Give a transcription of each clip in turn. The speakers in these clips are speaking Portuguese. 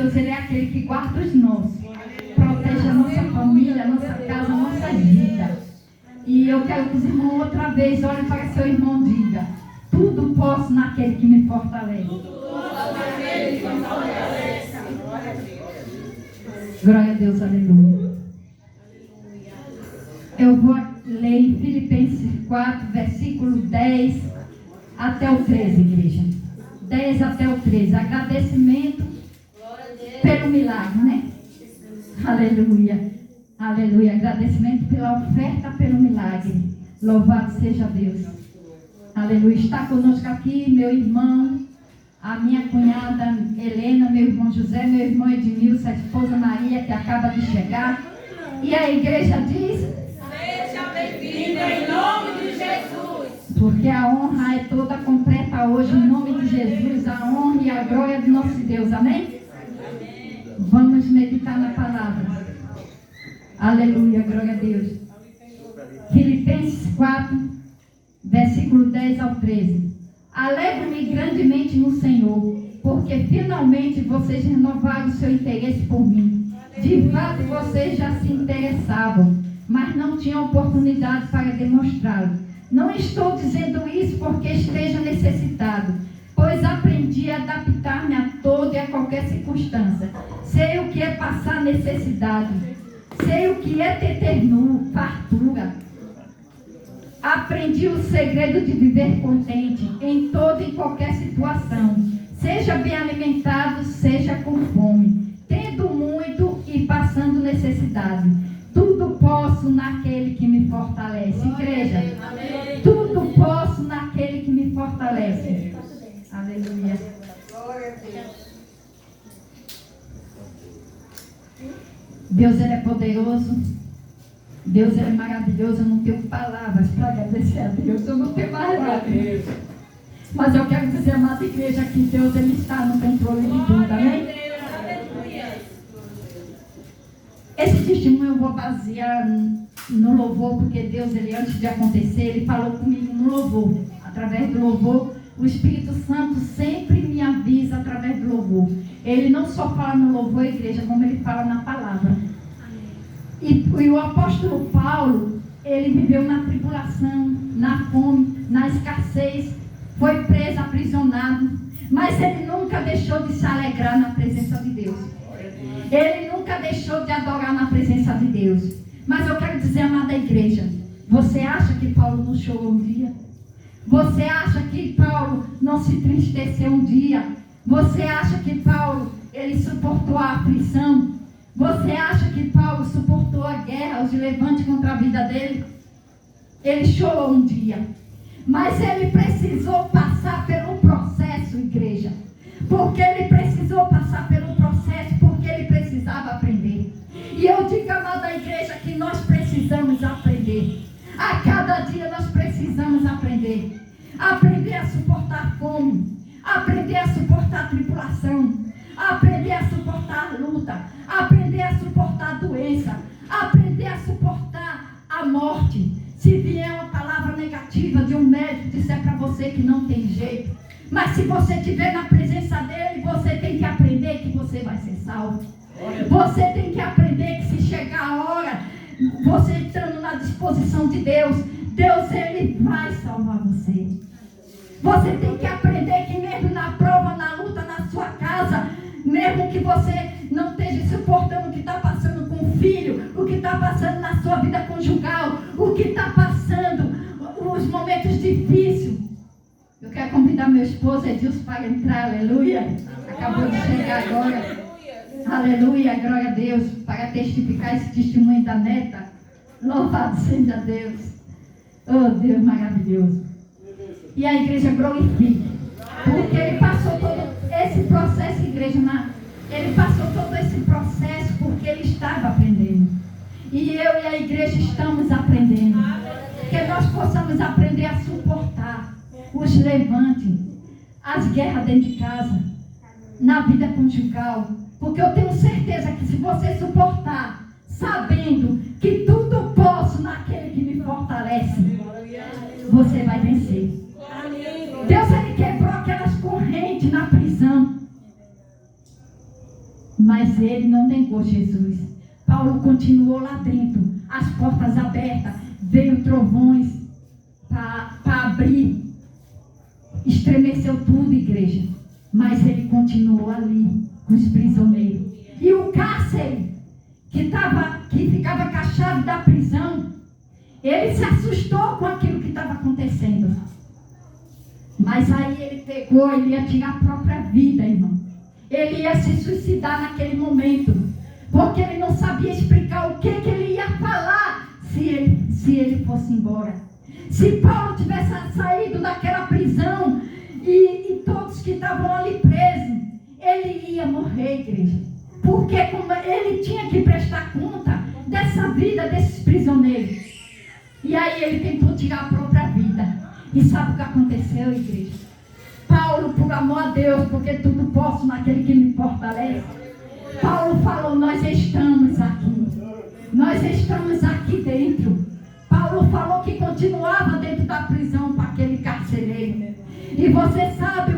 Deus, Ele é aquele que guarda os nossos. Protege a nossa família, a nossa casa, a nossa vida. E eu quero que os irmãos outra vez olhem para seu irmão e digam: tudo posso naquele que me fortalece. Glória a Deus, aleluia. Eu vou ler em Filipenses 4, versículo 10 até o 13, igreja. 10 até o 13. Agradecimento pelo milagre, né? Aleluia. Aleluia. Agradecimento pela oferta, pelo milagre. Louvado seja Deus. Aleluia. Está conosco aqui meu irmão, a minha cunhada Helena, meu irmão José, meu irmão Edmilson, a esposa Maria, que acaba de chegar. E a igreja diz: seja bem-vinda em nome de Jesus. Porque a honra é toda completa hoje, em nome de Jesus, a honra e a glória do nosso Deus. Amém? Vamos meditar na palavra. Aleluia, glória a Deus. Filipenses 4, versículo 10 ao 13. Alegro-me grandemente no Senhor, porque finalmente vocês renovaram o seu interesse por mim. De fato, vocês já se interessavam, mas não tinham oportunidade para demonstrá-lo. Não estou dizendo isso porque esteja necessitado, pois aprendi a adaptar-me a toda e a qualquer circunstância. Sei o que é passar necessidade, sei o que é ter ternura, fartura. Aprendi o segredo de viver contente em toda e qualquer situação. Seja bem alimentado, seja com fome, tendo muito e passando necessidade. Tudo posso naquele que me fortalece. Igreja, tudo posso naquele que me fortalece. Aleluia. Deus, Ele é poderoso. Deus, Ele é maravilhoso. Eu não tenho palavras para agradecer a Deus. Eu não tenho mais nada. Mas eu quero dizer, amada igreja, que Deus, Ele está no controle de tudo. Amém? Esse testemunho eu vou basear no louvor, porque Deus, Ele antes de acontecer, Ele falou comigo no louvor. Através do louvor, o Espírito Santo sempre me avisa através do louvor. Ele não só fala no louvor, igreja, como Ele fala na palavra. E o apóstolo Paulo, ele viveu na tribulação, na fome, na escassez, foi preso, aprisionado, mas ele nunca deixou de se alegrar na presença de Deus. Ele nunca deixou de adorar na presença de Deus. Mas eu quero dizer, amada igreja, você acha que Paulo não chorou um dia? Você acha que Paulo não se entristeceu um dia? Você acha que Paulo, ele suportou a aflição? Você acha que Paulo suportou a guerra, os levantes contra a vida dele? Ele chorou um dia. Mas ele precisou passar pelo processo, igreja. Porque ele precisou passar pelo processo, porque ele precisava aprender. E eu digo, amada igreja, que nós precisamos aprender. A cada dia nós precisamos aprender. Aprender a suportar fome. Aprender a suportar tribulação. Aprender a suportar luta. Aprender a suportar doença. Aprender a suportar a morte. Se vier uma palavra negativa de um médico disser para você que não tem jeito. Mas se você estiver na presença dele, você tem que aprender que você vai ser salvo. Você tem que aprender que se chegar a hora, você estando na disposição de Deus, Deus, Ele vai salvar você. Você tem que aprender que mesmo na prova, na luta, na sua casa, mesmo que você não esteja suportando o que está passando com o filho, o que está passando na sua vida conjugal, o que está passando, os momentos difíceis. Eu quero convidar meu esposo Edilson para entrar, aleluia. Acabou de chegar agora. Aleluia, glória a Deus, para testificar esse testemunho da neta. Louvado seja Deus. Oh, Deus maravilhoso. E a igreja glorifica. Porque ele passou todo esse processo, igreja, ele passou todo esse processo porque ele estava aprendendo. E eu e a igreja estamos aprendendo. Que nós possamos aprender a suportar os levantes, as guerras dentro de casa, na vida conjugal. Porque eu tenho certeza que se você suportar, sabendo que tudo posso naquele que me fortalece, você vai vencer. Deus, Ele quebrou aquelas correntes na prisão. Mas ele não negou Jesus. Paulo continuou lá dentro, as portas abertas, veio trovões para abrir, estremeceu tudo, igreja. Mas ele continuou ali com os prisioneiros. E o cárcere que ficava com a chave da prisão, ele se assustou com aquilo que estava acontecendo. Mas aí ele pegou, ele ia tirar a própria vida, irmão. Ele ia se suicidar naquele momento, porque ele não sabia explicar o que ele ia falar se ele fosse embora. Se Paulo tivesse saído daquela prisão e todos que estavam ali presos, ele ia morrer, igreja. Porque como ele tinha que prestar conta dessa vida desses prisioneiros. E aí ele tentou tirar a própria vida. E sabe o que aconteceu, igreja? Paulo, por amor a Deus, porque tudo posso naquele que me fortalece. Paulo falou, nós estamos aqui. Nós estamos aqui dentro. Paulo falou que continuava dentro da prisão para aquele carcereiro. E você sabe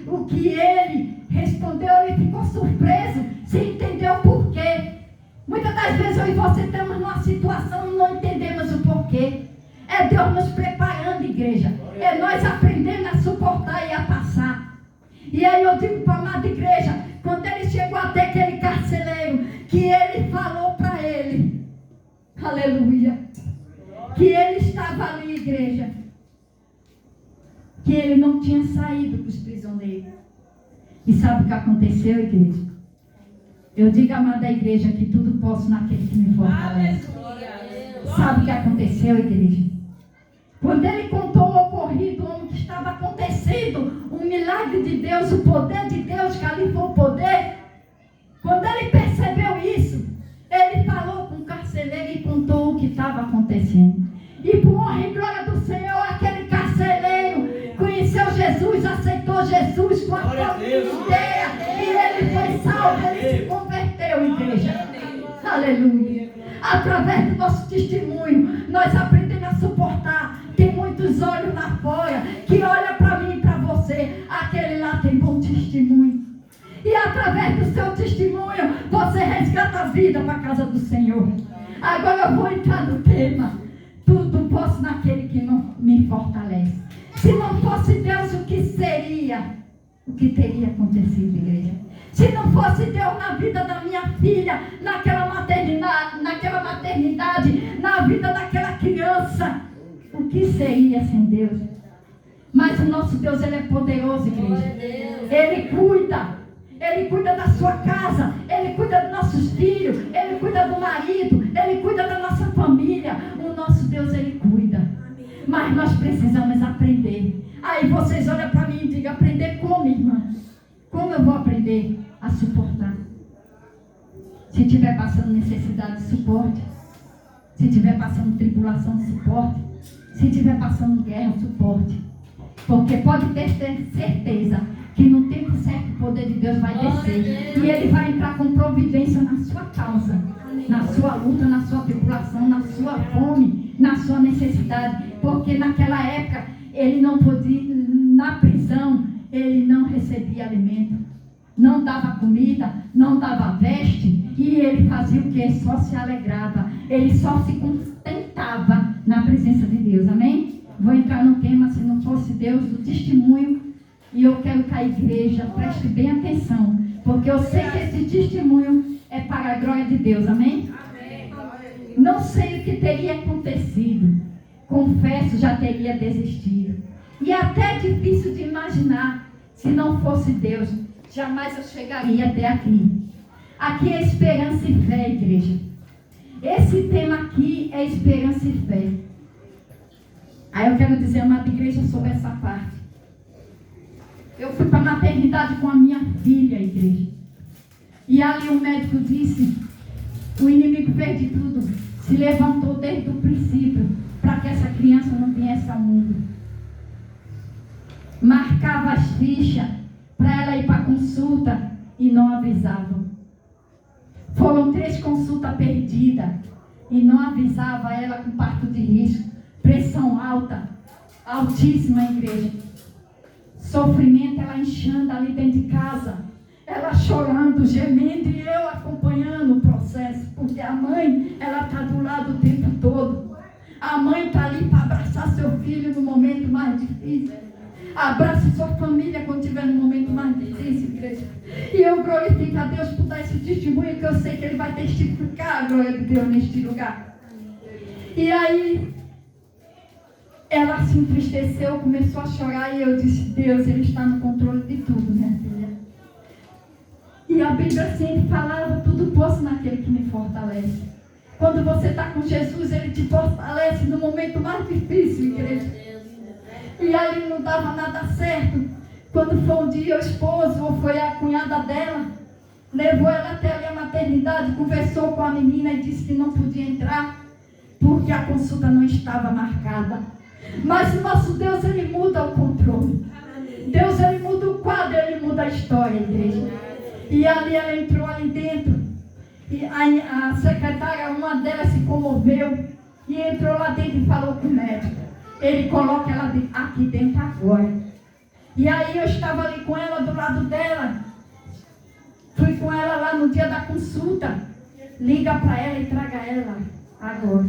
o que ele respondeu, ele ficou surpreso, sem entender o porquê. Muitas das vezes eu e você estamos numa situação e não entendemos o porquê. É Deus nos preparando, igreja. É nós aprendendo a suportar e a passar. E aí eu digo para a amada igreja, quando ele chegou até aquele carcereiro, que ele falou para ele, aleluia, que ele estava ali, igreja, que ele não tinha saído para os prisioneiros. E sabe o que aconteceu, igreja? Eu digo, amada igreja, que tudo posso naquele que me fortalece. Sabe o que aconteceu, igreja? Quando ele contou o ocorrido, o que estava acontecendo, o milagre de Deus, o poder de Deus, que ali foi o poder. Quando ele percebeu isso, ele falou com o carcereiro e contou o que estava acontecendo. E por honra e glória do Senhor, aquele carcereiro conheceu Jesus, aceitou Jesus com a família inteira. E ele foi salvo, ele se converteu, igreja. Aleluia. Através do nosso testemunho, nós aprendemos a suportar. Tem muitos olhos lá fora que olham para mim e para você. Aquele lá tem bom testemunho. E através do seu testemunho, você resgata a vida para a casa do Senhor. Agora eu vou entrar no tema. Tudo posso naquele que não me fortalece. Se não fosse Deus, o que seria? O que teria acontecido, igreja? Se não fosse Deus na vida da minha filha, naquela maternidade, na vida daquela criança, o que seria sem Deus? Mas o nosso Deus, ele é poderoso, igreja. Ele cuida. Ele cuida da sua casa, Ele cuida dos nossos filhos, Ele cuida do marido, Ele cuida da nossa família. O nosso Deus, Ele cuida. Mas nós precisamos aprender. Aí vocês olham para mim e digam, aprender como, irmã? Como eu vou aprender a suportar? Se estiver passando necessidade, suporte. Se estiver passando tribulação, suporte. Se estiver passando guerra, suporte. Porque pode ter certeza que no tempo certo o poder de Deus vai descer. E Ele vai entrar com providência na sua causa, na sua luta, na sua tribulação, na sua fome, na sua necessidade. Porque naquela época ele não podia, na prisão, ele não recebia alimento, não dava comida, não dava veste. E ele fazia o que? Só se alegrava. Ele só se contentava na presença de Deus. Amém? Vou entrar no tema, se não fosse Deus, do testemunho. E eu quero que a igreja preste bem atenção, porque eu sei que esse testemunho é para a glória de Deus, amém? Amém. Não sei o que teria acontecido, confesso, já teria desistido. E até é difícil de imaginar, se não fosse Deus, jamais eu chegaria até aqui. Aqui é esperança e fé, igreja. Esse tema aqui é esperança e fé. Aí eu quero dizer, amada igreja, sobre essa parte. Eu fui para a maternidade com a minha filha, igreja. E ali o médico disse, o inimigo fez de tudo, se levantou desde o princípio, para que essa criança não viesse ao mundo. Marcava as fichas para ela ir para a consulta e não avisavam. Foram 3 consultas perdidas e não avisava ela com parto de risco, pressão alta, altíssima, igreja. Sofrimento, ela inchando ali dentro de casa, ela chorando, gemendo, e a mãe, ela está do lado o tempo todo. A mãe está ali para abraçar seu filho no momento mais difícil. Abraça sua família quando estiver no momento mais difícil, igreja. E eu glorifico a Deus por dar esse testemunho, que eu sei que Ele vai testificar a glória de Deus neste lugar. E aí, ela se entristeceu, começou a chorar, e eu disse: Deus, Ele está no controle de tudo, minha filha. E a Bíblia sempre falava: tudo posso naquele que me fortalece. Quando você está com Jesus, Ele te fortalece no momento mais difícil, igreja. E aí não dava nada certo. Quando foi um dia o esposo, ou foi a cunhada dela, levou ela até ali a maternidade, conversou com a menina e disse que não podia entrar, porque a consulta não estava marcada. Mas o nosso Deus, Ele muda o controle. Deus, Ele muda o quadro, Ele muda a história, igreja. E ali ela entrou ali dentro. E a secretária, uma delas, se comoveu e entrou lá dentro e falou com o médico: Ele coloca ela aqui dentro agora. E aí eu estava ali com ela, do lado dela. Fui com ela lá no dia da consulta. Liga para ela e traga ela agora.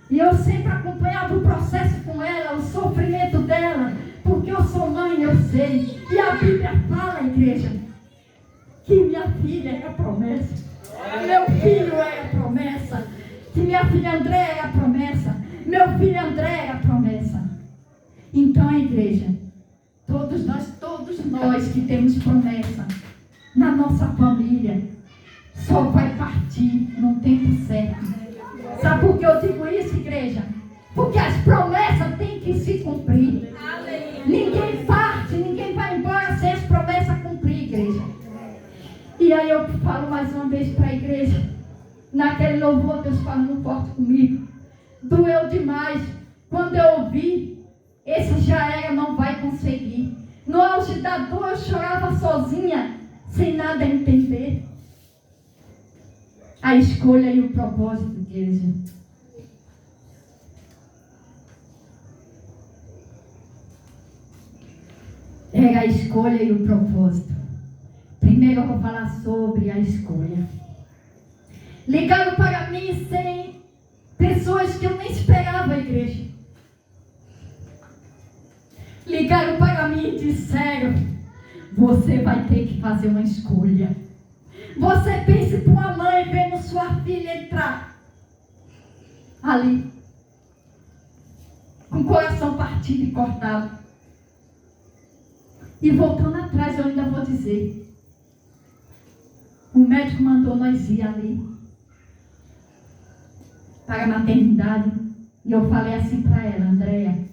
E eu sempre acompanhava o processo com ela, o sofrimento dela, porque eu sou mãe, eu sei. E a Bíblia fala, igreja, que minha filha é a promessa. Meu filho é a promessa. Que minha filha André é a promessa. Meu filho André é a promessa. Então, a igreja, todos nós que temos promessa na nossa família, só vai partir no tempo certo. Sabe por que eu digo isso, igreja? Porque as promessas têm que se cumprir. Ninguém parte, ninguém vai embora sem as promessas cumprir, igreja. E aí eu falo mais uma vez para a igreja. Naquele louvor, Deus falando forte comigo. Doeu demais. Quando eu ouvi, esse já era, não vai conseguir. No auge da dor, eu chorava sozinha, sem nada entender. A escolha e o propósito de Deus. Era a escolha e o propósito. Primeiro eu vou falar sobre a escolha. Ligaram para mim sem pessoas que eu nem esperava, igreja. Ligaram para mim e disseram: você vai ter que fazer uma escolha. Você pense para uma mãe vendo sua filha entrar ali, com o coração partido e cortado. E voltando atrás, eu ainda vou dizer: o médico mandou nós ir ali para a maternidade. E eu falei assim para ela: Andréia,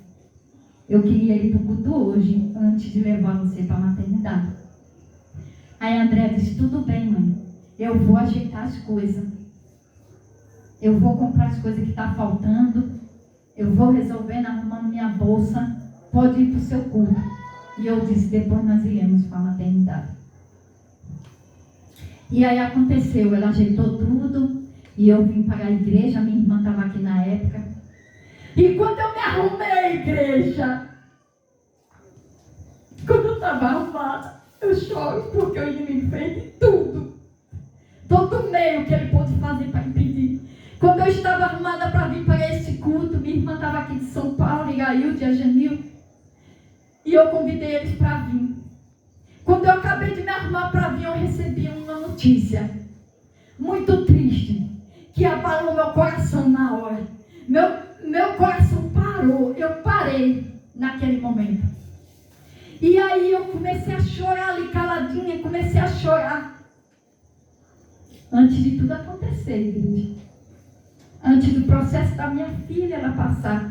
eu queria ir para o culto hoje, antes de levar você para a maternidade. Aí a Andréia disse: tudo bem, mãe, eu vou ajeitar as coisas. Eu vou comprar as coisas que estão faltando. Eu vou resolvendo, arrumando minha bolsa. Pode ir para o seu culto. E eu disse: depois nós iremos para a maternidade. E aí aconteceu, ela ajeitou tudo. E eu vim para a igreja, minha irmã estava aqui na época. E quando eu me arrumei, igreja, quando eu estava arrumada, eu choro porque o inimigo fez de tudo. Todo meio que ele pôde fazer para impedir. Quando eu estava arrumada para vir para esse culto, minha irmã estava aqui de São Paulo, e Gailde, a Genil, e eu convidei eles para vir. Quando eu acabei de me arrumar para vir, eu recebi uma notícia muito triste, que abalou meu coração na hora. Meu coração parou, eu parei naquele momento. E aí eu comecei a chorar ali caladinha, comecei a chorar. Antes de tudo acontecer, igreja. Antes do processo da minha filha ela passar.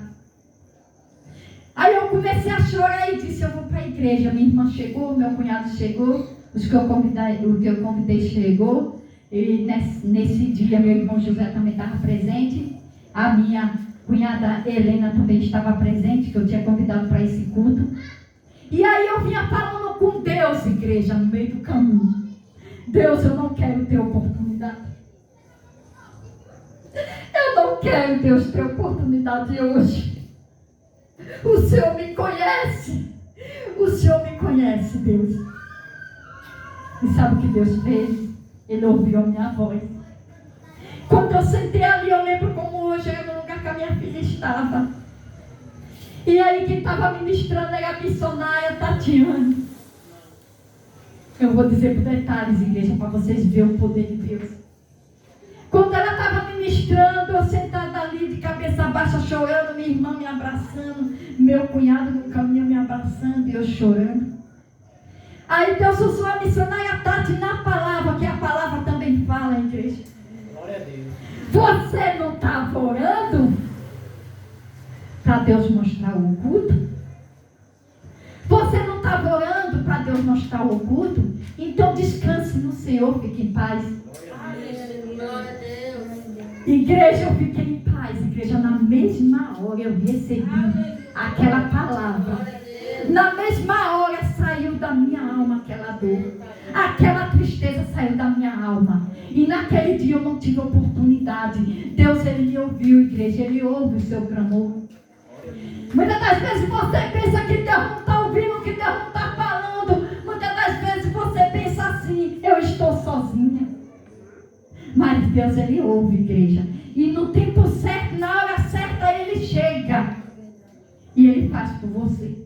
Aí eu comecei a chorar e disse: eu vou para a igreja. Minha irmã chegou, meu cunhado chegou, o que eu convidei chegou. E nesse dia meu irmão José também estava presente. A minha cunhada Helena também estava presente, que eu tinha convidado para esse culto. E aí eu vinha falando com Deus, igreja, no meio do caminho: Deus, eu não quero ter oportunidade. Eu não quero, Deus, ter oportunidade hoje. O Senhor me conhece. O Senhor me conhece, Deus. E sabe o que Deus fez? Ele ouviu a minha voz. Quando eu sentei ali, eu lembro como hoje era no lugar que a minha filha estava. E aí quem estava ministrando era a missionária Tatiana. Eu vou dizer por detalhes, igreja, para vocês verem o poder de Deus. Quando ela estava ministrando, eu sentada ali de cabeça baixa chorando, minha irmã me abraçando, meu cunhado no caminho me abraçando e eu chorando. Aí Deus usou a missionária Tati na palavra, que a palavra também fala, igreja. Glória a Deus. Você não estava orando para Deus mostrar o oculto? Você não estava orando para Deus mostrar o oculto? Então descanse no Senhor, fique em paz. Glória a Deus. Igreja, eu fiquei em paz. Igreja, na mesma hora eu recebi aquela palavra. Na mesma hora saiu da minha alma aquela dor. Aquela tristeza saiu da minha alma. E naquele dia eu não tive oportunidade. Deus, Ele me ouviu, igreja. Ele ouve o seu clamor. Muitas das vezes você pensa que Deus não está ouvindo, que Deus não está falando. Muitas das vezes você pensa assim: eu estou sozinha. Mas Deus, Ele ouve, igreja. E no tempo certo, na hora certa, Ele chega. E Ele faz por você.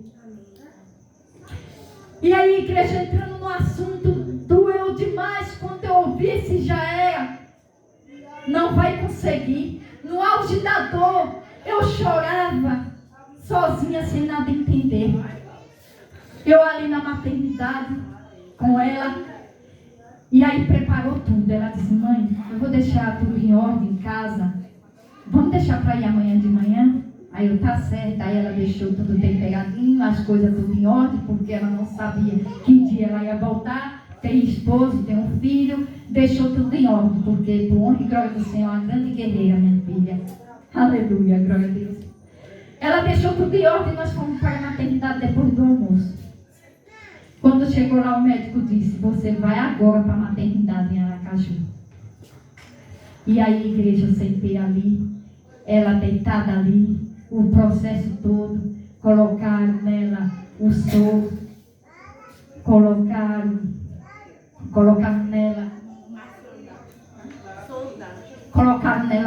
E aí, igreja, entrando no assunto, doeu demais quando eu ouvi se já era. Não vai conseguir. No auge da dor, eu chorava, sozinha, sem nada entender. Eu ali na maternidade, com ela, e aí preparou tudo. Ela disse: mãe, eu vou deixar tudo em ordem em casa. Vamos deixar para ir amanhã de manhã? Aí eu, tá certo. Aí ela deixou tudo temperadinho, as coisas tudo em ordem, porque ela não sabia que dia ela ia voltar. Tem esposo, tem um filho, deixou tudo em ordem, porque por honra e glória do Senhor, uma grande guerreira, minha filha. Aleluia, glória a Deus. Ela deixou tudo em ordem e nós fomos para a maternidade depois do almoço. Quando chegou lá, o médico disse: você vai agora para a maternidade em Aracaju. E aí, igreja, eu sentei ali, ela deitada ali, o processo todo, colocaram nela o soro, colocaram nela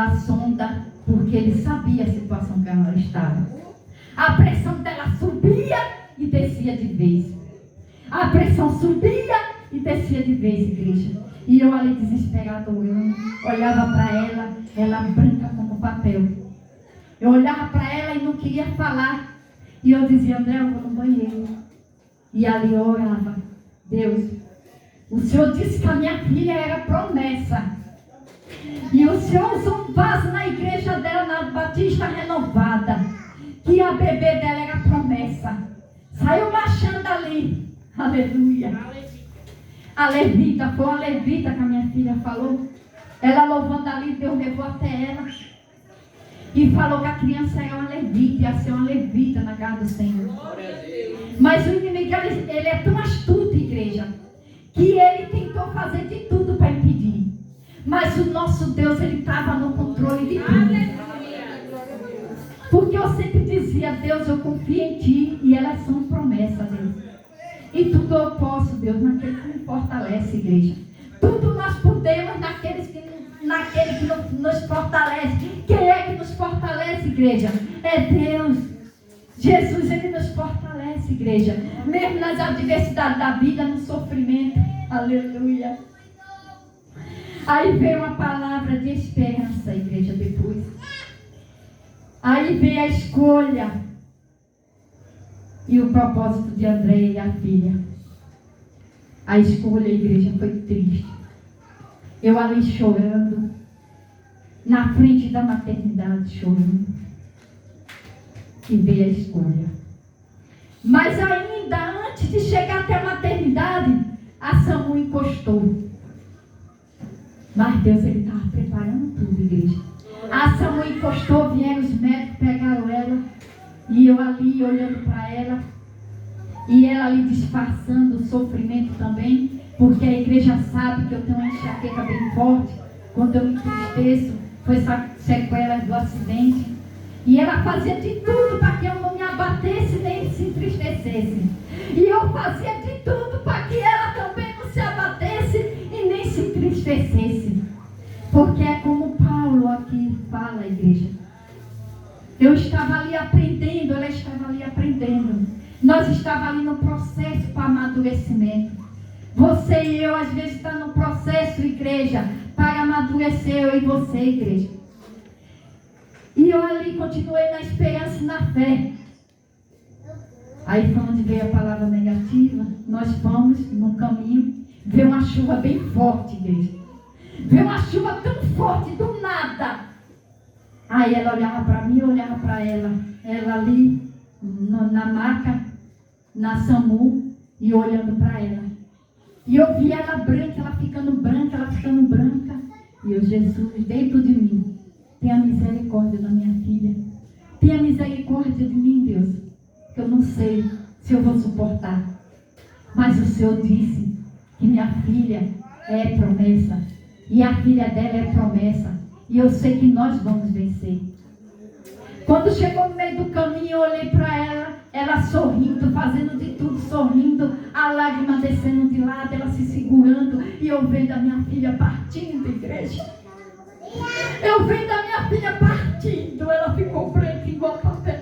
a sonda, porque ele sabia a situação que ela estava. A pressão dela subia e descia de vez. A pressão subia e descia de vez, igreja. E eu ali desesperada orando, olhava para ela, ela branca como papel. Eu olhava para ela e não queria falar. E eu dizia: André, eu vou no banheiro. E ali eu orava: Deus, o Senhor disse que a minha filha era promessa. E o Senhor usou um vaso na igreja dela, na Batista Renovada, que a bebê dela era promessa. Saiu marchando ali. Aleluia. A levita, foi a levita que a minha filha falou. Ela louvando ali, Deus levou até ela. E falou que a criança era uma levita, ia ser uma levita na casa do Senhor. Mas o inimigo, ele é tão astuto, igreja, que ele tentou fazer de tudo para impedir. Mas o nosso Deus, ele estava no controle de tudo. Porque eu sempre dizia: Deus, eu confio em Ti, e elas são promessas, Deus. E tudo eu posso, Deus, naquele que me fortalece, igreja. Tudo nós podemos naquele que nos fortalece. Quem é que nos fortalece, igreja? É Deus. Jesus, Ele nos fortalece, igreja. Mesmo nas adversidades da vida, no sofrimento. Aleluia. Aí veio uma palavra de esperança, igreja, depois. Aí veio a escolha. E o propósito de André e a filha. A escolha, igreja, foi triste. Eu ali chorando. Na frente da maternidade, chorando. E veio a escolha. Mas ainda antes de chegar até a maternidade, a Samu encostou. Mas Deus, Ele estava preparando tudo, igreja. A Samu encostou, vieram os médicos, pegaram ela. E eu ali olhando para ela. E ela ali disfarçando o sofrimento também. Porque a igreja sabe que eu tenho uma enxaqueca bem forte. Quando eu me entristeço, foi sequelas do acidente. E ela fazia de tudo para que eu não me abatesse nem se entristecesse. E eu fazia de tudo para que ela também não se abatesse e nem se entristecesse. Porque é como o pai. que fala, igreja. Eu estava ali aprendendo, ela estava ali aprendendo. Nós estávamos ali no processo para amadurecimento. Você e eu, às vezes, está no processo, igreja, para amadurecer, eu e você, igreja. E eu ali continuei na esperança e na fé. Aí foi onde veio a palavra negativa. Nós fomos no caminho, veio uma chuva bem forte, igreja. Veio uma chuva tão forte, do nada. Aí ela olhava para mim, eu olhava para ela. Ela ali, na maca, na SAMU, e eu olhando para ela. E eu vi ela branca, ela ficando branca, ela ficando branca. E eu, Jesus, dentro de mim, tenha misericórdia da minha filha. Tenha misericórdia de mim, Deus. Que eu não sei se eu vou suportar. Mas o Senhor disse que minha filha é promessa. E a filha dela é promessa. E eu sei que nós vamos vencer. Quando chegou no meio do caminho, eu olhei para ela. Ela sorrindo, fazendo de tudo, sorrindo. A lágrima descendo de lado, ela se segurando. E eu vendo a minha filha partindo, igreja. Eu vendo a minha filha partindo. Ela ficou branca igual papel.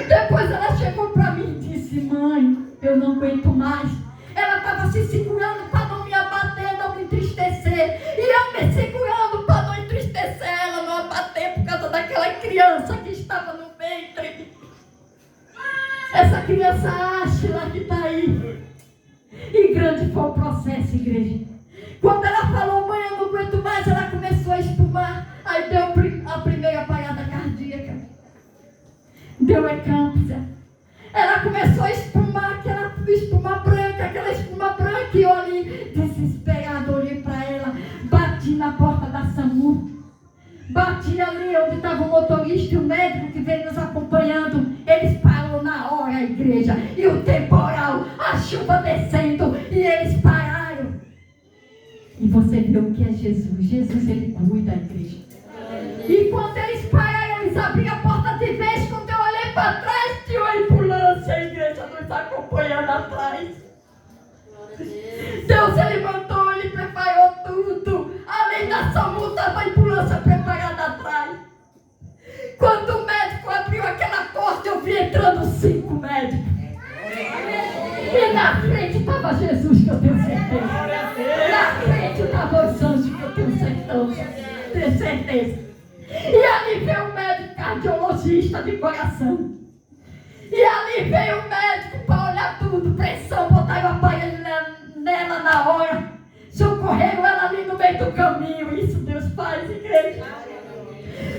Depois ela chegou para mim e disse: mãe, eu não aguento mais. Ela estava se segurando para não me abater, não me entristecer. E eu me segurando para não entristecer ela, não abater por causa daquela criança que estava no ventre. Essa criança Ashla que está aí. E grande foi o processo, igreja. Quando ela falou: mãe, eu não aguento mais, ela começou a espumar. Aí deu a primeira parada cardíaca. Deu eclâmpsia. Ela começou a espumar, aquela espuma branca, e eu ali, desesperada, olhei para ela, bati na porta da SAMU, bati ali onde estava o motorista e o médico que veio nos acompanhando. Eles pararam na hora, a igreja, e o temporal, a chuva descendo, e eles pararam. E você vê o que é Jesus. Jesus, ele cuida, igreja. E quando eles pararam, eles abriram a porta de vez. Quando eu olhei para trás, tinha uma ambulância, a igreja nos acompanhando atrás. Deus, ele mandou, ele preparou tudo. Além da SAMU, estava a ambulância preparada atrás. Quando o médico abriu aquela porta, eu vi entrando 5 médicos. E na frente estava Jesus, que eu tenho certeza. Na frente estavam os anjos, que eu tenho certeza. E ali veio o médico cardiologista de coração. E ali veio o médico para olhar tudo, pressão, botaram o aparelho nela na hora. Socorreram ela ali no meio do caminho. Isso Deus faz, igreja.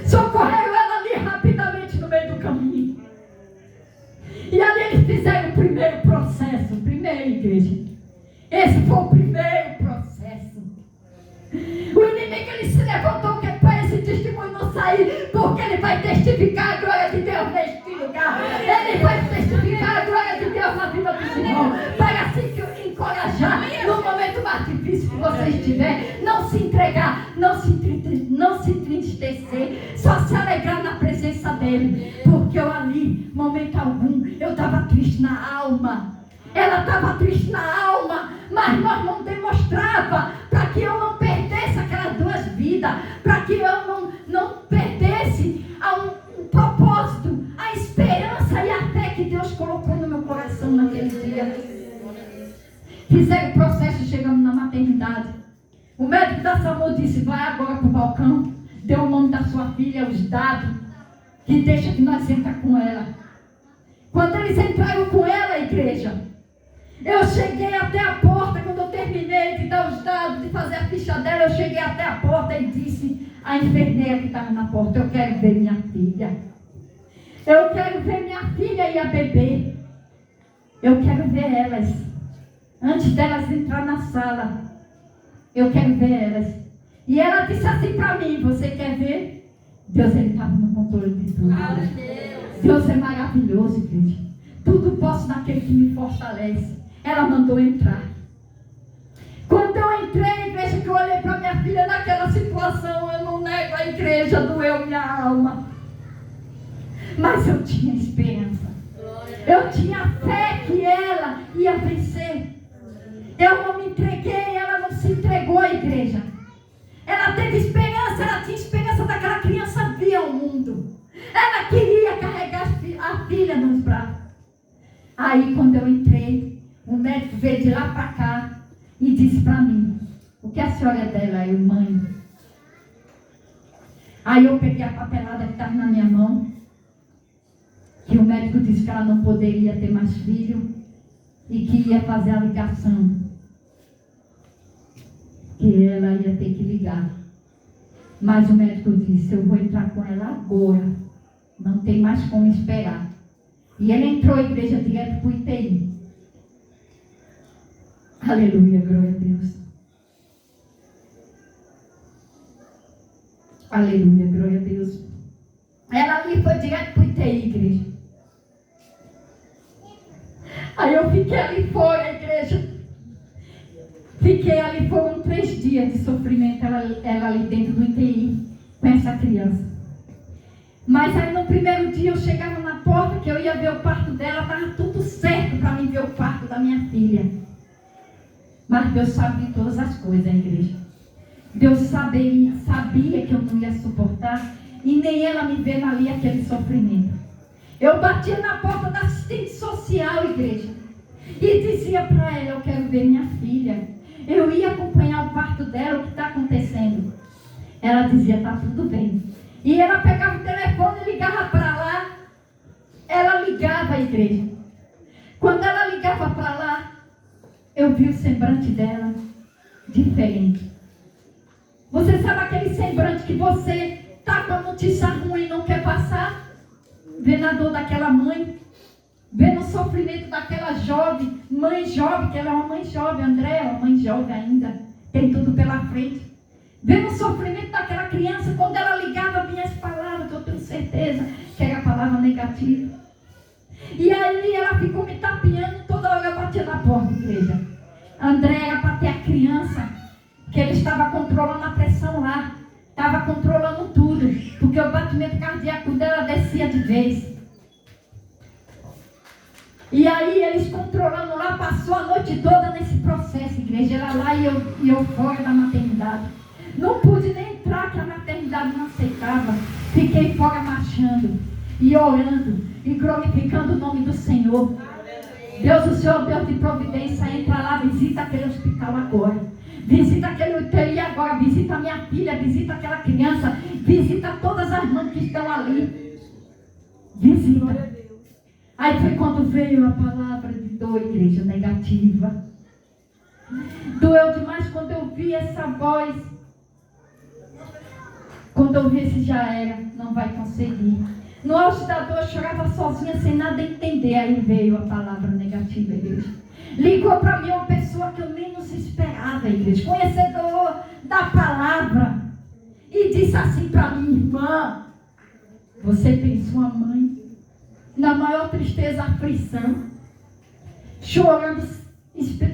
Socorreram ela ali rapidamente no meio do caminho. E ali eles fizeram o primeiro processo, primeiro, igreja. Esse foi o primeiro processo. O inimigo, ele se levantou, que é para esse testemunho não sair, porque ele vai testificar a glória de Deus neste lugar. Ele vai testificar a glória de Deus na vida do irmão, para se encorajar no momento mais difícil que você estiver. Não se entregar, não se entristecer, só se alegrar na presença dele. Porque eu ali, momento algum, eu estava triste na alma. Ela estava triste na alma, mas nós não demonstrava, para que eu não perdesse aquelas 2 vidas, para que eu não perdesse um propósito, a esperança e a fé que Deus colocou no meu coração naquele dia. Fizeram o processo, chegamos na maternidade. O médico da SAMU disse: vai agora para o balcão, deu o nome da sua filha, os dados, que deixa que nós entramos com ela. Quando eles entraram com ela, a igreja, eu cheguei até a porta. Quando eu terminei de dar os dados, de fazer a ficha dela, eu cheguei até a porta e disse à enfermeira que estava na porta: eu quero ver minha filha. Eu quero ver minha filha e a bebê. Eu quero ver elas. Antes delas entrar na sala, eu quero ver elas. E ela disse assim para mim: você quer ver? Deus, ele estava no controle de tudo. Deus é maravilhoso, igreja. Tudo posso naquele que me fortalece. Ela mandou entrar. Quando eu entrei, igreja, que eu olhei para minha filha naquela situação, eu não nego, a igreja doeu minha alma. Mas eu tinha esperança. Eu tinha fé que ela ia vencer. Eu não me entreguei, ela não se entregou, igreja. Ela teve esperança, ela tinha esperança daquela braços. Aí quando eu entrei, o médico veio de lá para cá e disse para mim: o que a senhora é dela? Eu, mãe. Aí eu peguei a papelada que estava na minha mão, que o médico disse que ela não poderia ter mais filho e que ia fazer a ligação, que ela ia ter que ligar. Mas o médico disse: eu vou entrar com ela agora, não tem mais como esperar. E ele entrou à igreja direto para o UTI. Aleluia, glória a Deus. Aleluia, glória a Deus. Ela ali foi direto para o UTI, igreja. Aí eu fiquei ali fora, igreja. Fiquei ali, foram 3 dias de sofrimento, ela ali dentro do UTI, com essa criança. Mas aí no primeiro dia eu chegava na porta, que eu ia ver o parto dela, estava tudo certo para mim ver o parto da minha filha. Mas Deus sabia todas as coisas, igreja. Deus sabia que eu não ia suportar, e nem ela me vendo ali aquele sofrimento. Eu batia na porta da assistente social, igreja, e dizia para ela: eu quero ver minha filha. Eu ia acompanhar o parto dela, o que está acontecendo. Ela dizia: está tudo bem. E ela pegava o telefone e ligava para lá. Ela ligava à igreja. Quando ela ligava para lá, eu vi o semblante dela diferente. Você sabe aquele semblante que você está com a notícia ruim e não quer passar? Vendo a dor daquela mãe, vendo o sofrimento daquela jovem, mãe jovem, que ela é uma mãe jovem, André é uma mãe jovem ainda, tem tudo pela frente. Vendo o sofrimento daquela criança, quando ela ligava, vinha as palavras, que eu tenho certeza que era a palavra negativa. E aí ela ficou me tapeando, toda hora eu batia na porta, igreja. André era para ter a criança, que ele estava controlando a pressão lá, estava controlando tudo, porque o batimento cardíaco dela descia de vez. E aí eles controlando lá, passou a noite toda nesse processo, igreja. Ela lá e eu fora da maternidade. Não pude nem entrar, que a maternidade não aceitava. Fiquei fora marchando e orando e glorificando o nome do Senhor. Deus, o Senhor, Deus de providência, entra lá, visita aquele hospital agora. Visita aquele UTI agora, visita a minha filha, visita aquela criança, visita todas as mães que estão ali. Visita. Aí foi quando veio a palavra de dor, igreja, negativa. Doeu demais quando eu vi essa voz. Quando eu vi esse já era, não vai conseguir. No auge da dor, eu chorava sozinha, sem nada entender. Aí veio a palavra negativa, igreja. Ligou para mim uma pessoa que eu menos esperava, igreja, conhecedor da palavra. E disse assim para mim: irmã, você tem sua mãe na maior tristeza, aflição, chorando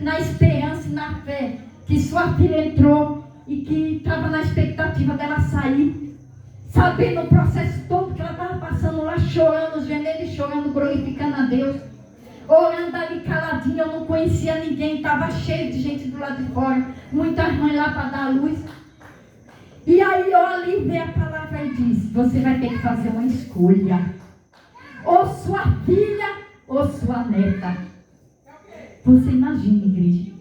na esperança e na fé que sua filha entrou e que estava na expectativa dela sair, sabendo o processo todo que ela estava passando lá, chorando, gemendo e chorando, glorificando a Deus, orando ali caladinha. Eu não conhecia ninguém, estava cheio de gente do lado de fora, muitas mães lá para dar a luz. E aí eu ali vi a palavra e disse: você vai ter que fazer uma escolha, ou sua filha ou sua neta. Você imagina, igreja,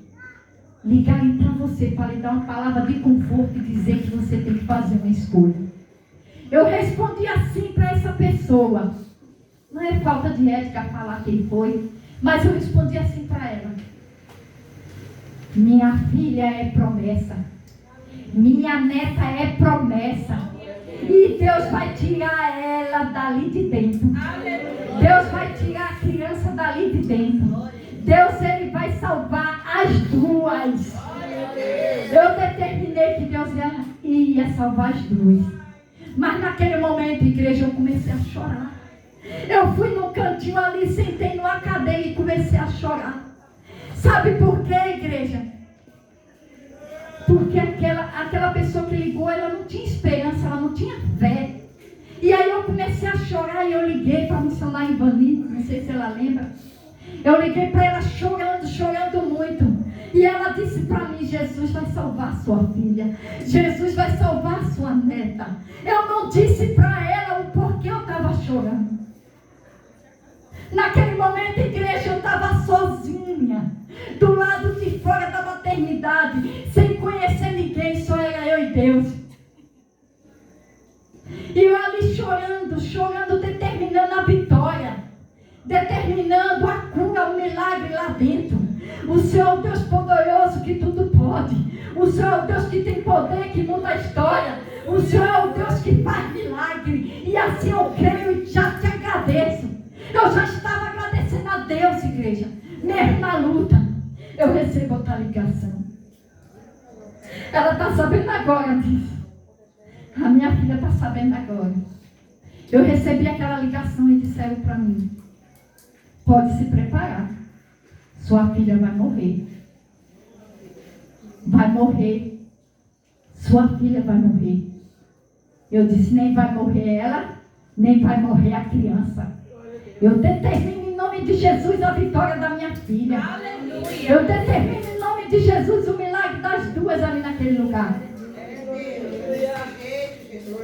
ligarem para você para lhe dar uma palavra de conforto e dizer que você tem que fazer uma escolha. Eu respondi assim para essa pessoa. Não é falta de ética falar quem foi, mas eu respondi assim para ela: minha filha é promessa, minha neta é promessa, e Deus vai tirar ela dali de dentro. Deus vai tirar a criança dali de dentro. Deus, Ele vai salvar as duas. Eu determinei que Deus ia salvar as duas. Mas naquele momento, igreja, eu comecei a chorar. Eu fui num cantinho ali, sentei numa cadeira e comecei a chorar. Sabe por quê, igreja? Porque aquela pessoa que ligou, ela não tinha esperança, ela não tinha fé. E aí eu comecei a chorar e eu liguei para a missionária Ivani, não sei se ela lembra. Eu liguei para ela chorando, chorando muito. E ela disse para mim: Jesus vai salvar sua filha, Jesus vai salvar sua neta. Eu não disse para ela o porquê eu estava chorando. Naquele momento, igreja, eu estava sozinha, do lado de fora da maternidade, sem conhecer ninguém, só era eu e Deus. E eu ali chorando, determinando a vitória, determinando a cura, o milagre lá dentro. O Senhor é o Deus poderoso que tudo pode. O Senhor é o Deus que tem poder, que muda a história. O Senhor é o Deus que faz milagre. E assim eu creio e já te agradeço. Eu já estava agradecendo a Deus, igreja. Mesmo na luta, eu recebo outra ligação. Ela está sabendo agora disso. A minha filha está sabendo agora. Eu recebi aquela ligação e disseram para mim: pode se preparar. Sua filha vai morrer. Vai morrer. Sua filha vai morrer. Eu disse: nem vai morrer ela, nem vai morrer a criança. Eu determino em nome de Jesus a vitória da minha filha. Aleluia. Eu determino em nome de Jesus o milagre das duas ali naquele lugar.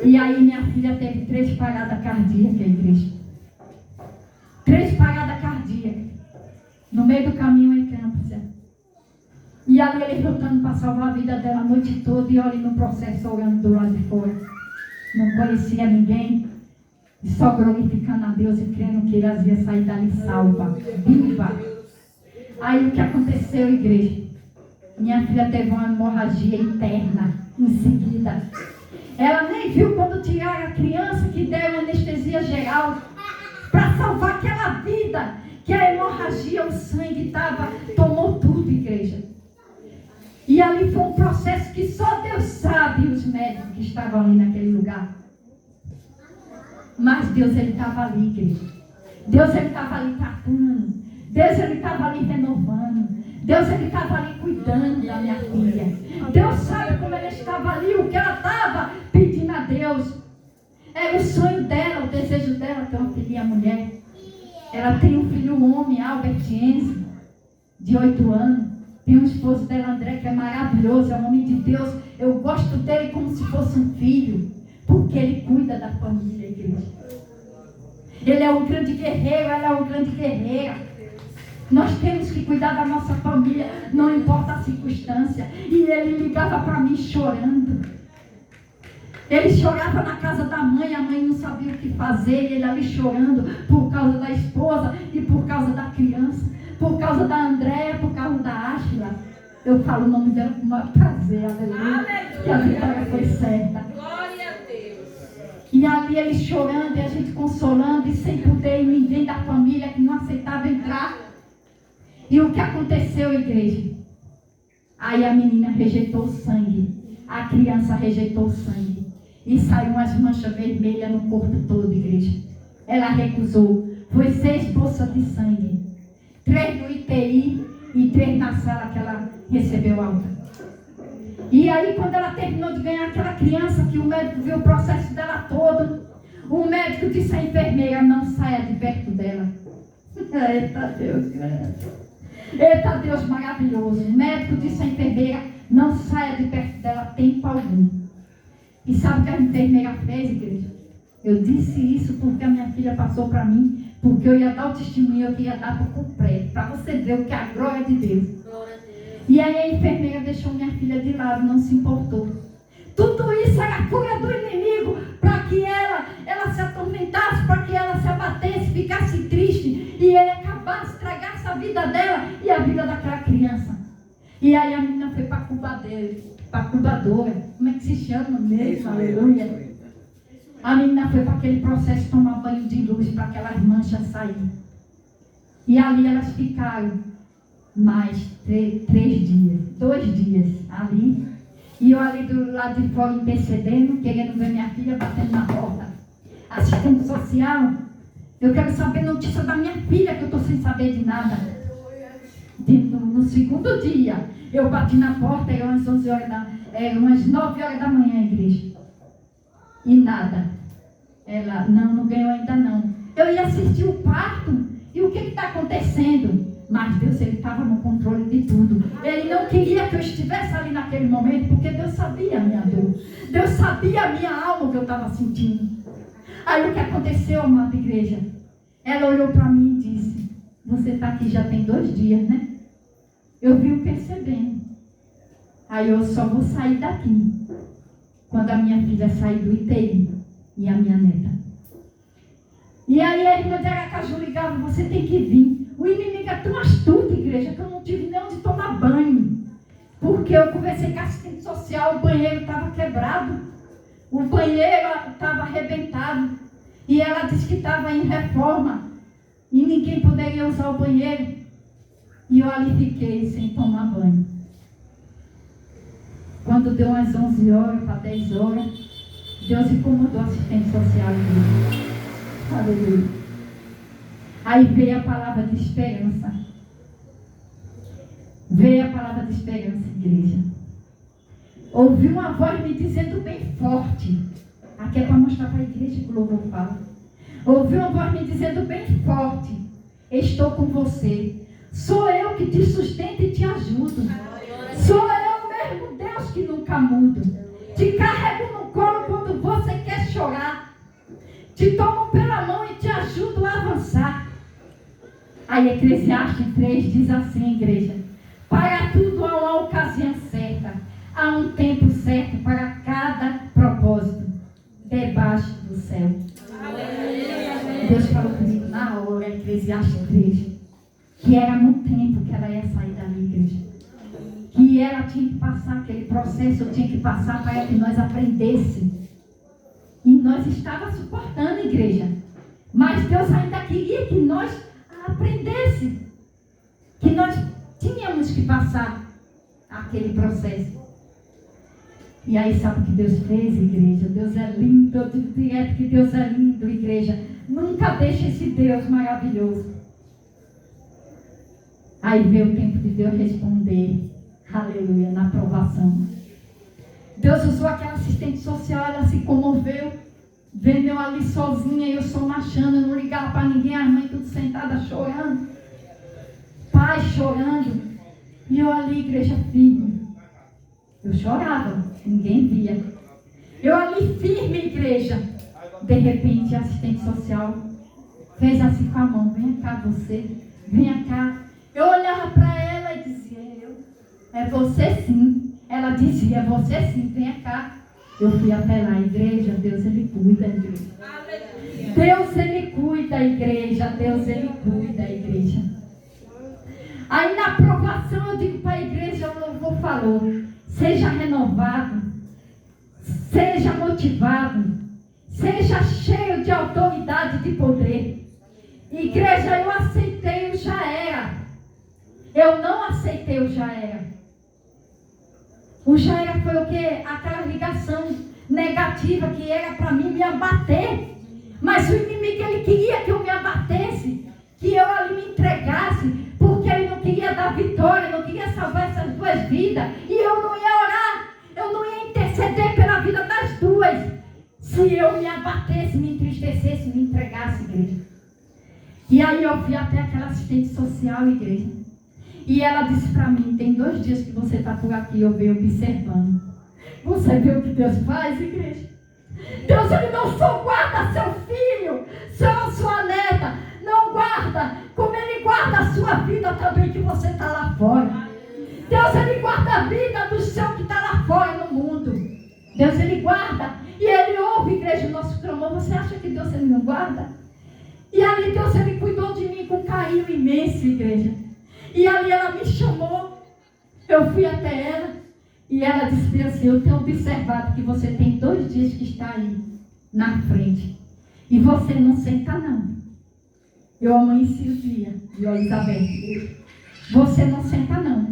E aí minha filha teve 3 paradas cardíacas, igreja. 3 paradas cardíacas. No meio do caminho em Campos. E ali ele lutando para salvar a vida dela a noite toda. E eu ali no processo orando do lado de fora. Não conhecia ninguém. E só glorificando a Deus e crendo que elas iam sair dali salva, viva. Aí o que aconteceu, igreja? Minha filha teve uma hemorragia interna em seguida. Ela nem viu quando tiraram a criança, que deram anestesia geral para salvar aquela vida, que a hemorragia, o sangue tomou tudo, igreja. E ali foi um processo que só Deus sabe, os médicos que estavam ali naquele lugar. Mas Deus, ele estava ali, igreja. Deus, ele estava ali tratando. Deus, ele estava ali renovando. Deus, ele estava ali cuidando da minha filha. Deus sabe como ela estava ali, o que ela estava pedindo a Deus. Era o sonho dela, o desejo dela ter uma filhinha mulher. Ela tem um filho homem, Albert Enzo, de 8 anos. Tem um esposo dela, André, que é maravilhoso, é um homem de Deus. Eu gosto dele como se fosse um filho, porque ele cuida da família, igreja. Ele é um grande guerreiro, ela é uma grande guerreira. Nós temos que cuidar da nossa família, não importa a circunstância. E ele ligava para mim chorando. Ele chorava na casa da mãe, a mãe não sabia o que fazer. Ele ali chorando por causa da esposa e por causa da criança. Por causa da Andréia, por causa da Áshila. Eu falo o nome dela com o maior prazer, aleluia. Que a vitória foi certa. Glória a Deus. E ali ele chorando e a gente consolando e sem poder ninguém da família que não aceitava entrar. E o que aconteceu, igreja? Aí a menina rejeitou o sangue. A criança rejeitou o sangue. E saiu umas manchas vermelhas no corpo todo, igreja. Ela recusou. Foi 6 bolsas de sangue. 3 no UTI e 3 na sala que ela recebeu alta. E aí quando ela terminou de ganhar aquela criança, que o médico viu o processo dela todo, o médico disse à enfermeira: não saia de perto dela. Eita Deus, eita Deus maravilhoso. O médico disse à enfermeira: não saia de perto dela tempo algum. E sabe o que a enfermeira fez, igreja? Eu disse isso porque a minha filha passou para mim, porque eu ia dar o testemunho, eu ia dar por completo, para você ver o que é a glória de Deus. E aí a enfermeira deixou minha filha de lado, não se importou. Tudo isso era a cura do inimigo, para que ela se atormentasse, para que ela se abatesse, ficasse triste, e ele acabasse, estragasse a vida dela e a vida daquela criança. E aí a menina foi para a cubadora, como é que se chama mesmo? Aleluia. A menina foi para aquele processo de tomar banho de luz, para aquelas manchas saírem. E ali elas ficaram mais 3 dias, 2 dias ali. E eu ali do lado de fora intercedendo, querendo ver minha filha batendo na porta. Assistente social, eu quero saber notícia da minha filha, que eu estou sem saber de nada. No segundo dia, eu bati na porta, eram umas 11 horas umas 9 horas da manhã, igreja. E nada. Ela, não ganhou ainda não. Eu ia assistir o parto. E o que está acontecendo? Mas Deus, ele estava no controle de tudo. Ele não queria que eu estivesse ali naquele momento, porque Deus sabia a minha dor. Deus sabia a minha alma, o que eu estava sentindo. Aí o que aconteceu, amada igreja? Ela olhou para mim e disse: você está aqui já tem 2 dias, né? Eu vim percebendo. Aí eu só vou sair daqui quando a minha filha sair do UTI e a minha neta. E aí a irmã de Aracaju ligava: você tem que vir. O inimigo é tão astuto, igreja, que eu não tive nem onde tomar banho. Porque eu conversei com a assistente social, o banheiro estava quebrado. O banheiro estava arrebentado. E ela disse que estava em reforma. E ninguém poderia usar o banheiro. E eu ali fiquei sem tomar banho. Quando deu umas 11 horas para 10 horas, Deus incomodou a assistente social. Aleluia. Aí veio a palavra de esperança. Veio a palavra de esperança, igreja. Ouvi uma voz me dizendo bem forte. Aqui é para mostrar para a igreja que o louvor fala. Ouvi uma voz me dizendo bem forte: estou com você. Sou eu que te sustento e te ajudo. Sou eu mesmo, Deus, que nunca mudo. Te carrego no colo quando você quer chorar. Te tomo pela mão e te ajudo a avançar. Aí Eclesiastes 3 diz assim, igreja: para tudo há uma ocasião certa. Há um tempo certo para cada propósito debaixo do céu. Deus falou comigo na hora, Eclesiastes 3, que era no tempo que ela ia sair dali, igreja. Que ela tinha que passar aquele processo, eu tinha que passar para que nós aprendêssemos. E nós estávamos suportando, igreja. Mas Deus ainda queria que nós aprendêssemos. Que nós tínhamos que passar aquele processo. E aí sabe o que Deus fez, igreja? Deus é lindo, eu digo direto que Deus é lindo, igreja. Nunca deixe esse Deus maravilhoso. Aí veio o tempo de Deus responder, aleluia, na aprovação. Deus usou aquela assistente social, ela se comoveu, vendo eu ali sozinha, eu só marchando, eu não ligava para ninguém, as mães tudo sentadas chorando, pai chorando, e eu ali, igreja firme. Eu chorava, ninguém via. Eu ali firme, igreja. De repente, a assistente social fez assim com a mão: venha cá você, venha cá. Eu olhava para ela e dizia: é você sim. Ela dizia: é você sim, venha cá. Eu fui até lá, igreja. Deus, ele cuida, igreja. Deus, ele cuida, igreja. Deus, ele cuida, igreja. Aí na aprovação eu digo para a igreja, o louvor falou: seja renovado, seja motivado, seja cheio de autoridade e de poder. Igreja, eu aceitei o já era. Eu não aceitei o já era. O já era foi o que? Aquela ligação negativa que era para mim me abater. Mas o inimigo, ele queria que eu me abatesse, que eu ali me entregasse, porque ele não queria dar vitória, não queria salvar essas 2 vidas. E eu não ia orar, eu não ia interceder pela vida das 2. Se eu me abatesse, me entristecesse, me entregasse, igreja. E aí eu fui até aquela assistente social, igreja. E ela disse para mim: tem 2 dias que você está por aqui, eu venho observando. Você vê o que Deus faz, igreja? Deus, ele não só guarda seu filho, sua neta, não guarda, como ele guarda a sua vida também, que você está lá fora. Deus, ele guarda a vida do seu que está lá fora no mundo. Deus, ele guarda. E ele ouve, igreja, o nosso clamor. Você acha que Deus, ele não guarda? E ali Deus, ele cuidou de mim com carinho imenso, igreja. E ali ela me chamou. Eu fui até ela. E ela disse assim: eu tenho observado que você tem 2 dias que está aí na frente. E você não senta não. Eu amanheci o dia, de olhos abertos. Você não senta não.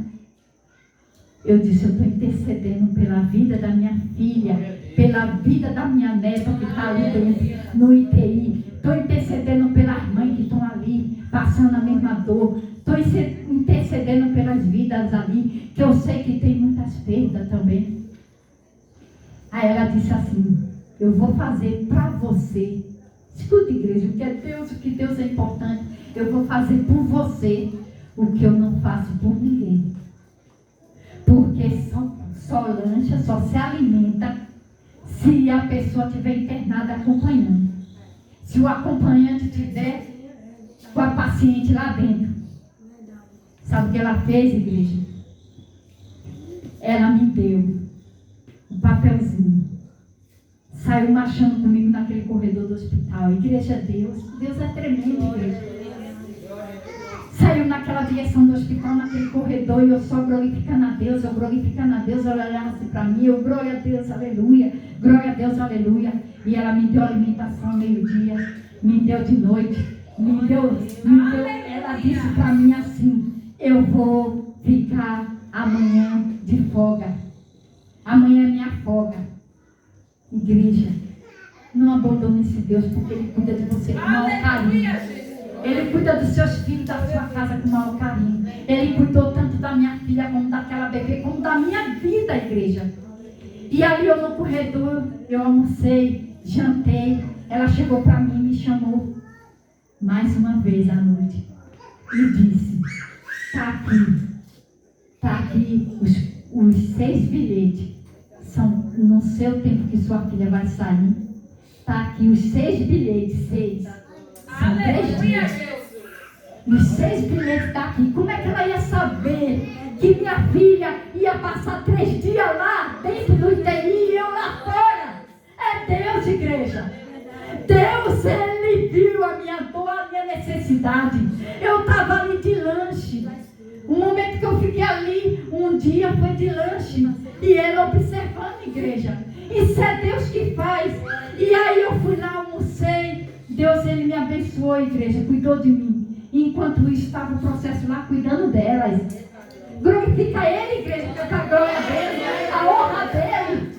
Eu disse: eu estou intercedendo pela vida da minha filha, pela vida da minha neta que está ali dentro, no UTI. Estou intercedendo pelas mães que estão ali, passando a mesma dor. Estou intercedendo pelas vidas ali, que eu sei que tem muitas perdas também. Aí ela disse assim: eu vou fazer para você. Escuta, igreja, o que é Deus, o que Deus é importante. Eu vou fazer por você o que eu não faço por ninguém. Porque só lancha, só se alimenta se a pessoa estiver internada acompanhando. Se o acompanhante estiver com a paciente lá dentro. Sabe o que ela fez, igreja? Ela me deu um papelzinho. Saiu marchando comigo naquele corredor do hospital. Igreja é Deus. Deus é tremendo, igreja. Saiu naquela direção do hospital, naquele corredor, e eu só glorificando a Deus, eu glorificando a Deus, ela olhava assim para mim, eu, glória a Deus, aleluia, glória a Deus, aleluia. E ela me deu alimentação meio-dia, me deu de noite, me deu, ela disse para mim assim, eu vou ficar amanhã de folga. Amanhã é minha folga. Igreja, não abandone esse Deus, porque Ele cuida de você com maior carinho. Ele cuida dos seus filhos, da sua casa com maior carinho. Ele cuidou tanto da minha filha, como daquela bebê, como da minha vida, igreja. E ali eu no corredor, eu almocei, jantei. Ela chegou para mim e me chamou mais uma vez à noite. E disse, tá aqui os 6 bilhetes. São no seu tempo que sua filha vai sair. Tá aqui os 6 bilhetes, 6. São 3 dias. Os 6 bilhetes estão aqui. Como é que ela ia saber que minha filha ia passar 3 dias lá dentro do UTI e eu lá fora? É Deus, igreja. Deus, Ele viu a minha dor, a minha necessidade. Eu estava ali de lanche. O momento que eu fiquei ali, um dia foi de lanche. E Ele observando, igreja. Isso é Deus que faz. E aí eu fui lá, almocei. Deus, Ele me abençoou, igreja, cuidou de mim. E enquanto isso, estava o processo lá cuidando delas. Glorifica Ele, igreja, que a glória dEle, a honra dEle.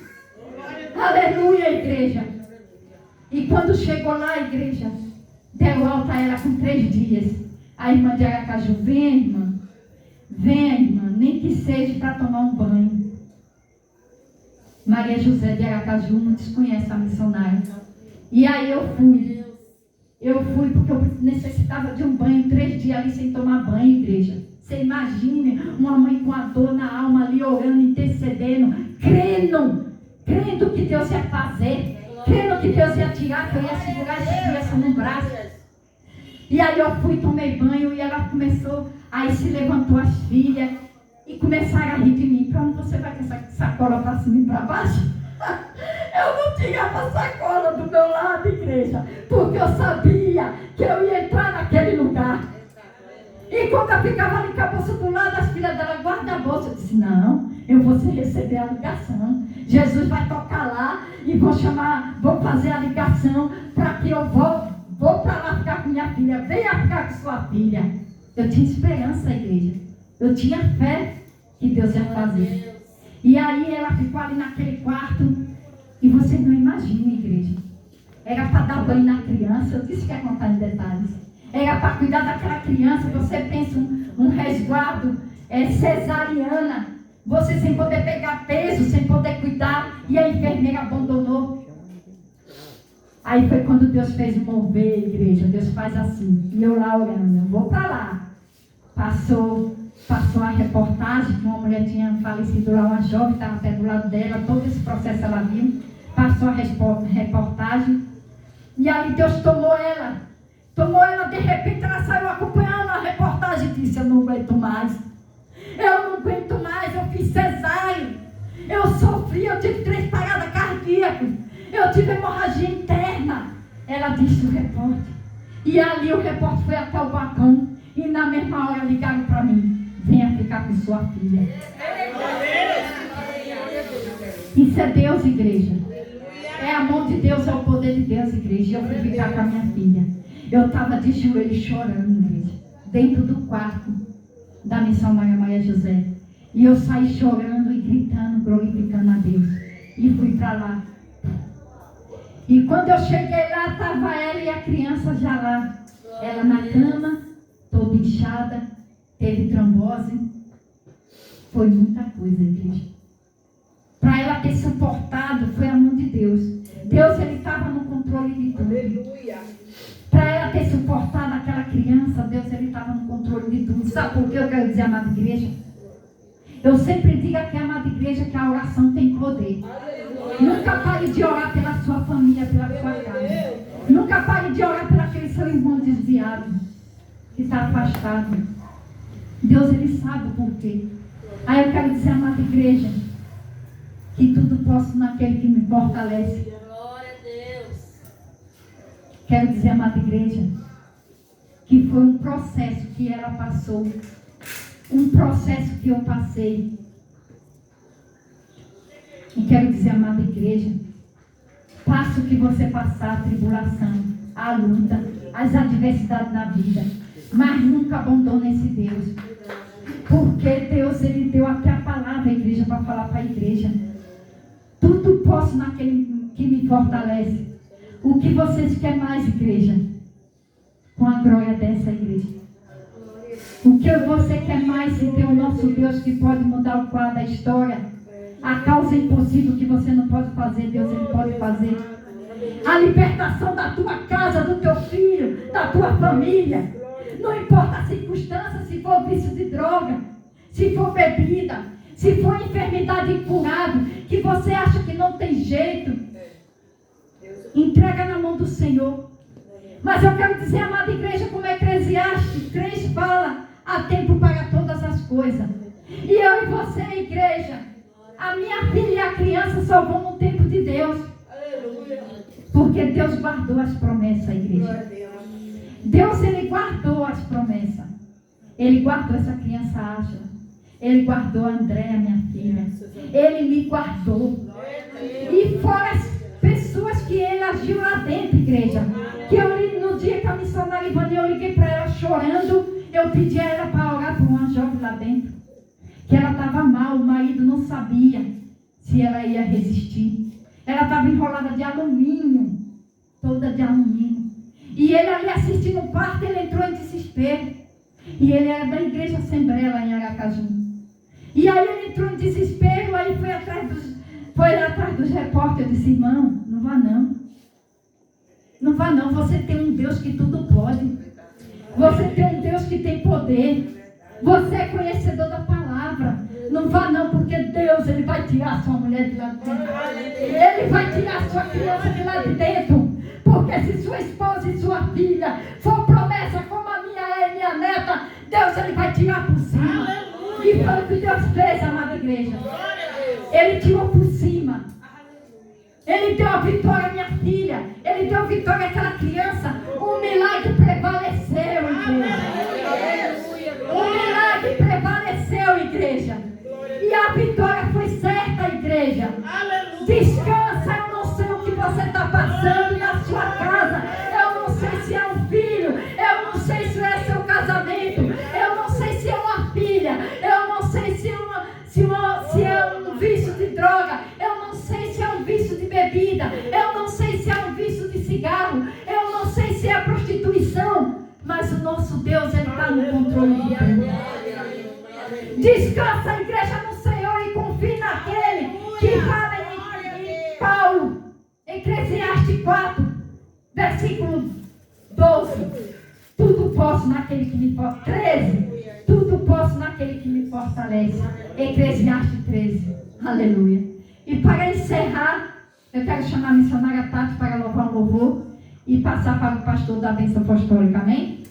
Aleluia, igreja. E quando chegou lá, igreja, deu alta a ela com 3 dias. A irmã de Aracaju, vem, irmã, nem que seja para tomar um banho. Maria José de Aracaju, muitos conhecem a missionária. E aí eu fui porque eu necessitava de um banho, 3 dias ali sem tomar banho, igreja. Você imagine uma mãe com a dor na alma ali, orando, intercedendo, crendo que Deus ia fazer, crendo que Deus ia tirar, que eu ia segurar essa criança no braço. E aí eu fui, tomei banho, e ela começou, aí se levantou as filhas, e começaram a rir de mim. Para onde você vai com essa sacola para cima e para baixo? Eu não tinha a sacola do meu lado, igreja, porque eu sabia que eu ia entrar naquele lugar. E quando eu ficava ali com a bolsa do lado, as filhas dela, guarda a bolsa. Eu disse, não, eu vou receber a ligação. Jesus vai tocar lá e vou fazer a ligação para que eu vou para lá ficar com minha filha. Venha ficar com sua filha. Eu tinha esperança, igreja. Eu tinha fé que Deus ia fazer. E aí ela ficou ali naquele quarto. E você não imagina, igreja. Era para dar banho na criança. Eu disse que ia contar em detalhes. Era para cuidar daquela criança. Você pensa um resguardo cesariana. Você sem poder pegar peso, sem poder cuidar. E a enfermeira abandonou. Aí foi quando Deus fez mover, igreja. Deus faz assim. E eu lá orando. Eu vou para lá. Passou a reportagem que uma mulher tinha falecido lá, uma jovem estava até do lado dela, todo esse processo ela viu, passou a reportagem, e ali Deus tomou ela, de repente ela saiu acompanhando a reportagem e disse, eu não aguento mais, eu fiz cesárea, eu sofri, eu tive 3 paradas cardíacas, eu tive hemorragia interna. Ela disse o repórter, e ali o repórter foi até o balcão, e na mesma hora ligaram para mim, venha ficar com sua filha. Isso é Deus, igreja. É a mão de Deus, é o poder de Deus, igreja. E eu fui ficar com a minha filha. Eu estava de joelho chorando, igreja. Dentro do quarto da missão Maria José. E eu saí chorando e gritando, glorificando a Deus. E fui para lá. E quando eu cheguei lá, estava ela e a criança já lá. Ela na cama, toda inchada, teve trombose. Foi muita coisa, igreja. Para ela ter suportado, foi a mão de Deus. Deus, Ele estava no controle de tudo. Para ela ter suportado aquela criança, Deus, Ele estava no controle de tudo. Sabe por que eu quero dizer, amada igreja? Eu sempre digo aqui, amada igreja, que a oração tem poder. Nunca pare de orar pela sua família, pela sua casa. Nunca pare de orar por aquele seu irmão desviado. está afastado. Deus, Ele sabe o porquê. Aí eu quero dizer, amada igreja, que tudo posso naquele que me fortalece. Glória a Deus. Quero dizer, amada igreja, que foi um processo que ela passou. Um processo que eu passei. E quero dizer, amada igreja, passe o que você passar, a tribulação, a luta, as adversidades na vida, mas nunca abandone esse Deus. Porque Deus, Ele deu até a palavra à igreja para falar para a igreja. Tudo posso naquele que me fortalece. O que vocês querem mais, igreja? Com a glória dessa igreja. O que você quer mais se tem o nosso Deus que pode mudar o quadro da história? A causa impossível que você não pode fazer, Deus, Ele pode fazer. A libertação da tua casa, do teu filho, da tua família. Não importa a circunstância, se for vício de droga, se for bebida, se for enfermidade incurável, que você acha que não tem jeito. Entrega na mão do Senhor. Mas eu quero dizer, amada igreja, como Eclesiastes 3 fala, há tempo para todas as coisas. E eu e você, igreja, a minha filha e a criança só vão no tempo de Deus. Porque Deus guardou as promessas, igreja. Deus, Ele guardou as promessas. Ele guardou essa criança Ágila. Ele guardou a Andréa, minha filha. Ele me guardou. E fora as pessoas que Ele agiu lá dentro, igreja. Que eu, no dia que a missionária Ivani, eu liguei para ela chorando. Eu pedi a ela para orar por uma jovem lá dentro. Que ela estava mal, o marido não sabia se ela ia resistir. Ela estava enrolada de alumínio, toda de alumínio. E ele ali assistindo o parto, ele entrou em desespero. E ele era da igreja Assembleia lá em Aracaju. E aí ele entrou em desespero, aí foi lá atrás dos repórteres. Eu disse, irmão, não vá não. Não vá não, você tem um Deus que tudo pode. Você tem um Deus que tem poder. Você é conhecedor da palavra. Não vá não, porque Deus, Ele vai tirar a sua mulher de lá de dentro. Ele vai tirar a sua criança de lá de dentro. Porque se sua esposa e sua filha for promessa como a minha é e minha neta, Deus, Ele vai tirar por cima. E foi o que Deus fez, amada igreja. Ele tirou por cima. Ele deu a vitória à minha filha. Ele deu a vitória àquela criança. Um milagre prevaleceu, igreja. O milagre prevaleceu, igreja. E a vitória foi certa, igreja. Descansa, eu não sei o que você está passando na sua casa. Eu não sei se é um filho. Eu não sei se é seu casamento. Eu não sei se é uma filha. Eu não sei se é um vício de droga. Eu não sei se é um vício de bebida. Eu não sei se é um vício de cigarro. Eu não sei se é prostituição. Mas o nosso Deus, Ele está no controle de tudo. Descansa a igreja no Senhor e confie naquele que fala em Paulo, Eclesiastes 4, versículo 12. Tudo posso naquele que me fortalece. 13. Tudo posso naquele que me fortalece. Eclesiastes 13. Aleluia. E para encerrar, eu quero chamar a missionária Tati para louvar um louvor e passar para o pastor da bênção apostólica. Amém?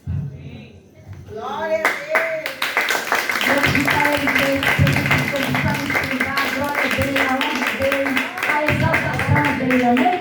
Glória a Deus. Glorificar a igreja, que a gente está nos cuidar, a glória dele, a honra dele, a exaltação dele, amém?